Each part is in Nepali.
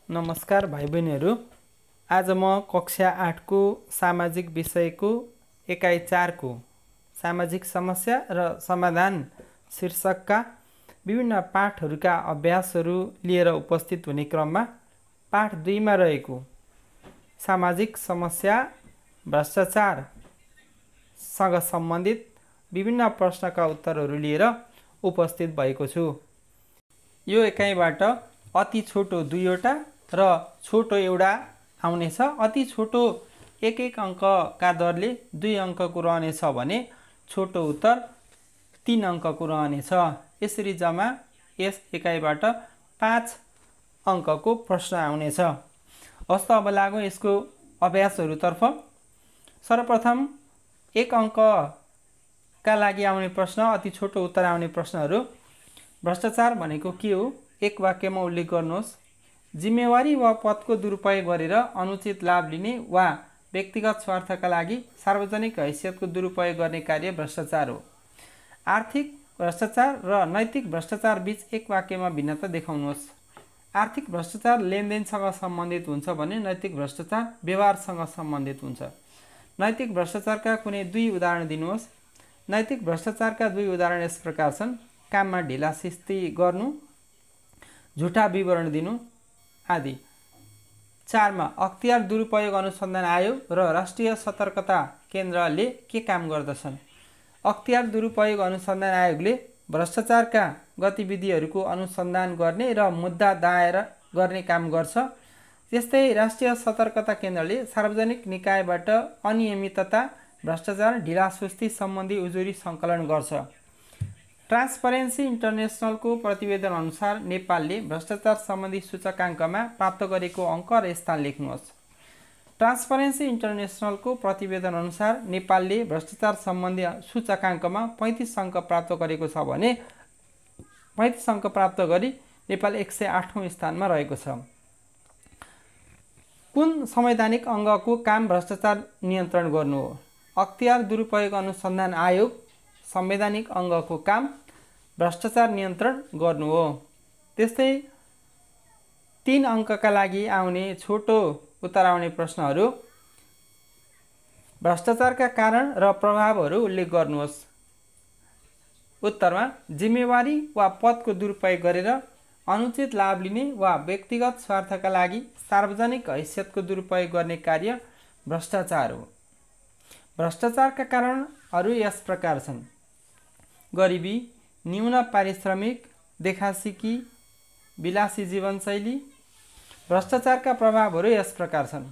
नमस्कार भाइ बहिनीहरू। आज म कक्षा 8 को सामाजिक विषयको एकाइ 4 को सामाजिक समस्या र समाधान शीर्षकका विभिन्न पाठहरूका अभ्यासहरू लिएर उपस्थित हुने क्रममा पाठ 2 मा रहेको सामाजिक समस्या भ्रष्टाचार सँग सम्बन्धित विभिन्न प्रश्नका उत्तरहरू लिएर उपस्थित भएको छु। यो एकाइबाट अति छोटो 2 वटा र छोटो एउटा आउनेछ। अति छोटो 1 अङ्कका दरले 2 अङ्कको रहनेछ भने छोटो उत्तर 3 अङ्कको रहनेछ। यसरी जम्मा यस एकाइबाट 5 अङ्कको प्रश्न आउनेछ। हस्त अब लागौँ यसको अभ्यासहरूतर्फ। सर्वप्रथम 1 अङ्कका लागि आउने प्रश्न, अति छोटो उत्तर आउने प्रश्नहरू। भ्रष्टाचार भनेको के हो? एक वाक्यमा उल्लेख गर्नुहोस्। जिम्मेवारी वा पदको दुरुपयोग गरेर अनुचित लाभ लिने वा व्यक्तिगत स्वार्थका लागि सार्वजनिक हैसियतको दुरुपयोग गर्ने कार्य भ्रष्टाचार हो। आर्थिक भ्रष्टाचार र नैतिक भ्रष्टाचार बीच एक वाक्यमा भिन्नता देखाउनुहोस्। आर्थिक भ्रष्टाचार लेनदेनसँग सम्बन्धित हुन्छ भने नैतिक भ्रष्टाचार व्यवहारसँग सम्बन्धित हुन्छ। नैतिक भ्रष्टाचारका कुनै 2 उदाहरण दिनुहोस्। नैतिक भ्रष्टाचारका 2 उदाहरण यस प्रकार छन्: काममा ढिलासिस्ती गर्नु, झुटा विवरण दिनु आदि। 4 मा अख्तियार दुरुपयोग अनुसन्धान आयोग र राष्ट्रिय सतर्कता केन्द्रले के काम गर्दछन्? अख्तियार दुरुपयोग अनुसन्धान आयोगले भ्रष्टाचारका गतिविधिहरूको अनुसन्धान गर्ने र मुद्दा दायर गर्ने काम गर्छ। त्यस्तै राष्ट्रिय सतर्कता केन्द्रले सार्वजनिक निकायबाट अनियमितता, भ्रष्टाचार, ढिलासुस्ती सम्बन्धी उजुरी सङ्कलन गर्छ। ट्रान्सपरेन्सी इन्टरनेसनलको प्रतिवेदन अनुसार नेपालले भ्रष्टाचार सम्बन्धी सूचकाङ्कमा प्राप्त गरेको अङ्क र स्थान लेख्नुहोस्। ट्रान्सपरेन्सी इन्टरनेसनलको प्रतिवेदन अनुसार नेपालले भ्रष्टाचार सम्बन्धी सूचकाङ्कमा 35 अङ्क प्राप्त गरेको छ भने 35 अङ्क प्राप्त गरी नेपाल 108औं स्थानमा रहेको छ। कुन संवैधानिक अङ्गको काम भ्रष्टाचार नियन्त्रण गर्नु हो? अख्तियार दुरुपयोग अनुसन्धान आयोग संवैधानिक अङ्गको काम भ्रष्टाचार नियन्त्रण गर्नु हो। त्यस्तै 3 अङ्कका लागि आउने छोटो उत्तर आउने प्रश्नहरू। भ्रष्टाचारका कारण र प्रभावहरू उल्लेख गर्नुहोस्। उत्तरमा जिम्मेवारी वा पदको दुरुपयोग गरेर अनुचित लाभ लिने वा व्यक्तिगत स्वार्थका लागि सार्वजनिक हैसियतको दुरुपयोग गर्ने कार्य भ्रष्टाचार हो। भ्रष्टाचारका कारणहरू यस प्रकार छन्: गरिबी, न्यून पारिश्रमिक, देखासिकी, विलासी जीवनशैली। भ्रष्टाचारका प्रभावहरू यस प्रकार छन्: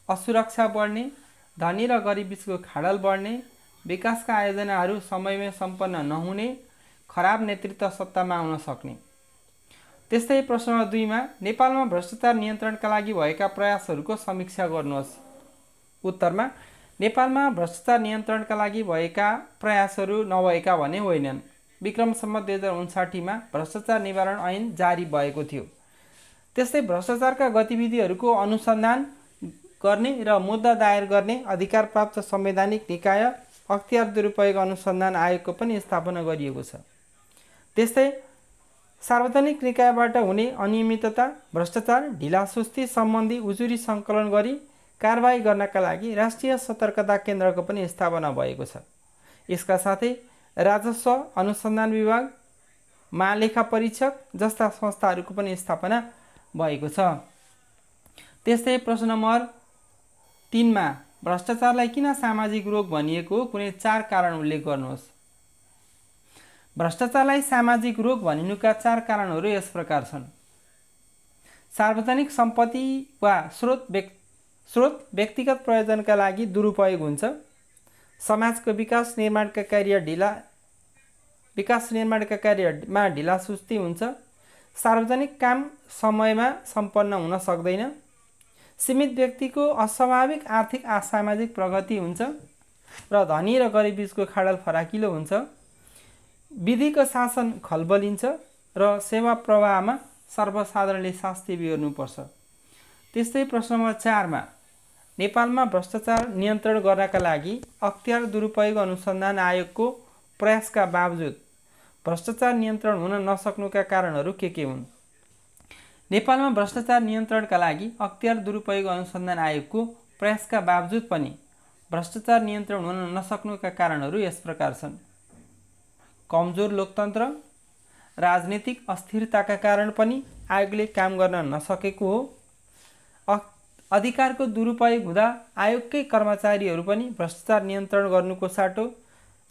असुरक्षा बढ्ने, धनी र गरिब बीचको खाडल बढ्ने, विकासका आयोजनाहरू समयमै सम्पन्न नहुने, खराब नेतृत्व सत्तामा आउन सक्ने। त्यस्तै प्रश्न नम्बर 2 मा नेपालमा भ्रष्टाचार नियन्त्रणका लागि भएका प्रयासहरूको समीक्षा गर्नुहोस्। उत्तरमा नेपालमा भ्रष्टाचार नियन्त्रणका लागि भएका प्रयासहरू नभएका भने होइनन्। विक्रम सम्वत 2059 मा भ्रष्टाचार निवारण ऐन जारी भएको थियो। त्यस्तै भ्रष्टाचारका गतिविधिहरूको अनुसन्धान गर्ने र मुद्दा दायर गर्ने अधिकार प्राप्त संवैधानिक निकाय अख्तियार दुरुपयोग अनुसन्धान आयोगको पनि स्थापना गरिएको छ। त्यस्तै सार्वजनिक निकायबाट हुने अनियमितता, भ्रष्टाचार, ढिलासुस्ती सम्बन्धी उजुरी सङ्कलन गरी कारबाही गर्नका लागि राष्ट्रिय सतर्कता केन्द्रको पनि स्थापना भएको छ। यसका साथै राजस्व अनुसन्धान विभाग, महालेखा परीक्षक जस्ता संस्थाहरूको पनि स्थापना भएको छ। त्यस्तै प्रश्न नम्बर 3 मा भ्रष्टाचारलाई किन सामाजिक रोग भनिएको कुनै 4 कारण उल्लेख गर्नुहोस्। भ्रष्टाचारलाई सामाजिक रोग भनिनुका 4 कारणहरू यस प्रकार छन्: सार्वजनिक सम्पत्ति वा स्रोत व्यक्तिगत प्रयोजनका लागि दुरुपयोग हुन्छ, समाजको विकास निर्माणका कार्यमा ढिलासुस्ती हुन्छ, सार्वजनिक काम समयमा सम्पन्न हुन सक्दैन, सीमित व्यक्तिको अस्वाभाविक आर्थिक सामाजिक प्रगति हुन्छ र धनी र गरिब बीचको खाडल फराकिलो हुन्छ, विधिको शासन खलबलिन्छ र सेवा प्रवाहमा सर्वसाधारणले शास्ति बिहोर्नुपर्छ। त्यस्तै प्रश्न नम्बर 4 मा नेपालमा भ्रष्टाचार नियन्त्रण गर्नका लागि अख्तियार दुरुपयोग अनुसन्धान आयोगको प्रयासका बावजुद भ्रष्टाचार नियन्त्रण हुन नसक्नुका कारणहरू के हुन्? नेपालमा भ्रष्टाचार नियन्त्रणका लागि अख्तियार दुरुपयोग अनुसन्धान आयोगको प्रयासका बावजुद पनि भ्रष्टाचार नियन्त्रण हुन नसक्नुका कारणहरू यस प्रकार छन्। कमजोर लोकतन्त्र, राजनीतिक अस्थिरताका कारण पनि आयोगले काम गर्न नसकेको हो। अधिकारको दुरुपयोग हुँदा आयोगकै कर्मचारीहरू पनि भ्रष्टाचार नियन्त्रण गर्नुको साटो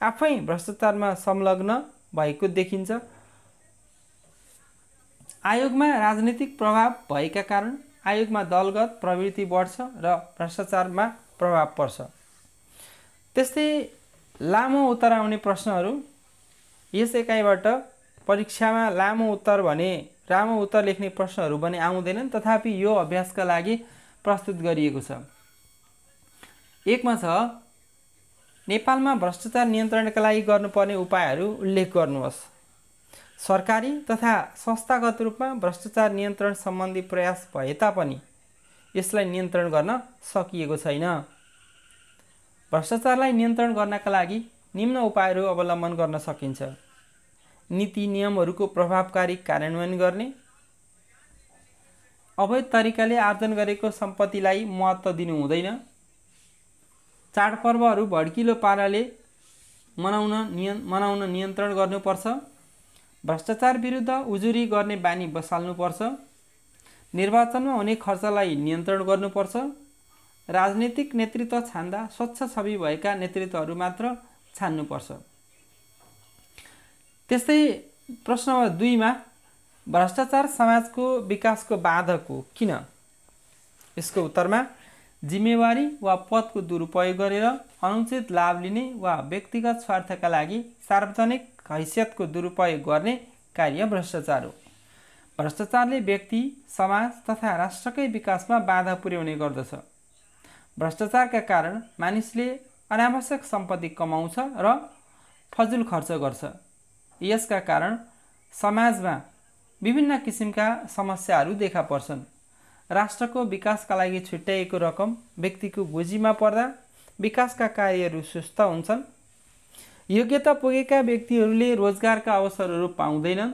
आफै भ्रष्टाचारमा संलग्न भएको देखिन्छ। आयोगमा राजनीतिक प्रभाव भएका कारण आयोगमा दलगत प्रवृत्ति बढ्छ र भ्रष्टाचारमा प्रभाव पर्छ। त्यस्तै लामो उत्तर आउने प्रश्नहरू यस एकाइबाट परीक्षामा लामो उत्तर लेख्ने प्रश्नहरू पनि आउँदैनन्, तथापि यो अभ्यासका लागि प्रस्तुत गरिएको छ। 1 मा छ नेपालमा भ्रष्टाचार नियन्त्रणका लागि गर्नुपर्ने उपायहरू उल्लेख गर्नुहोस्। सरकारी तथा संस्थागत रूपमा भ्रष्टाचार नियन्त्रण सम्बन्धी प्रयास भए तापनि यसलाई नियन्त्रण गर्न सकिएको छैन। भ्रष्टाचारलाई नियन्त्रण गर्नका लागि निम्न उपायहरू अवलम्बन गर्न सकिन्छ। नीति नियमहरूको प्रभावकारी कार्यान्वयन गर्ने, अवैध तरिकाले आर्जन गरेको सम्पत्तिलाई महत्त्व दिनु हुँदैन, चाडपर्वहरू भड्किलो पाराले मनाउन नियन्त्रण गर्नुपर्छ, भ्रष्टाचार विरुद्ध उजुरी गर्ने बानी बसाल्नुपर्छ, निर्वाचनमा हुने खर्चलाई नियन्त्रण गर्नुपर्छ, राजनीतिक नेतृत्व छान्दा स्वच्छ छवि भएका नेतृत्वहरू मात्र छान्नुपर्छ। त्यस्तै प्रश्न नम्बर 2 मा भ्रष्टाचार समाजको विकासको बाधक हो किन? यसको उत्तरमा जिम्मेवारी वा पदको दुरुपयोग गरेर अनुचित लाभ लिने वा व्यक्तिगत स्वार्थका लागि सार्वजनिक हैसियतको दुरुपयोग गर्ने कार्य भ्रष्टाचार हो। भ्रष्टाचारले व्यक्ति, समाज तथा राष्ट्रकै विकासमा बाधा पुर्याउने गर्दछ। भ्रष्टाचारका कारण मानिसले अनावश्यक सम्पत्ति कमाउँछ र फजुल खर्च गर्छ। यसका कारण समाजमा विभिन्न किसिमका समस्याहरू देखा पर्छन्। राष्ट्रको विकासका लागि छुट्याइएको रकम व्यक्तिको गोजीमा पर्दा विकासका कार्यहरू सुस्त हुन्छन्। योग्यता पुगेका व्यक्तिहरूले रोजगारका अवसरहरू पाउँदैनन्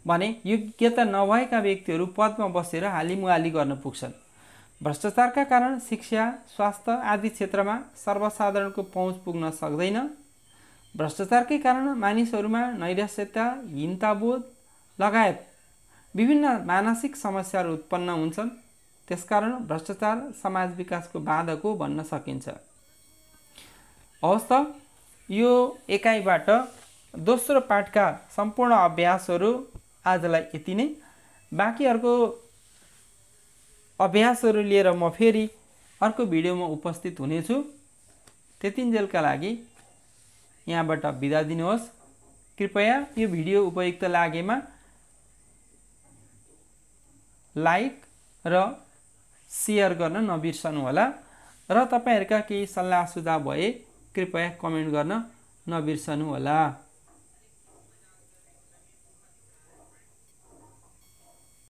भने योग्यता नभएका व्यक्तिहरू पदमा बसेर हालिमुहाली गर्न पुग्छन्। भ्रष्टाचारका कारण शिक्षा, स्वास्थ्य आदि क्षेत्रमा सर्वसाधारणको पहुँच पुग्न सक्दैन। भ्रष्टाचारकै कारण मानिसहरूमा नैराश्यता, हीनताबोध लगायत विभिन्न मानसिक समस्याहरू उत्पन्न हुन्छन्। त्यसकारण भ्रष्टाचार समाज विकासको बाधक हो भन्न सकिन्छ। हवस् त, यो एकाइबाट दोस्रो पाठका सम्पूर्ण अभ्यासहरू आजलाई यति नै। बाँकी अर्को अभ्यासहरू लिएर म फेरि अर्को भिडियोमा उपस्थित हुनेछु। त्यतिन्जेलका लागि यहाँबाट बिदा दिनुहोस्। कृपया यो भिडियो उपयुक्त लागेमा लाइक र सेयर गर्न नबिर्सनुहोला र तपाईहरुका केही सल्लाह सुझाव भए कृपया कमेन्ट गर्न नबिर्सनुहोला।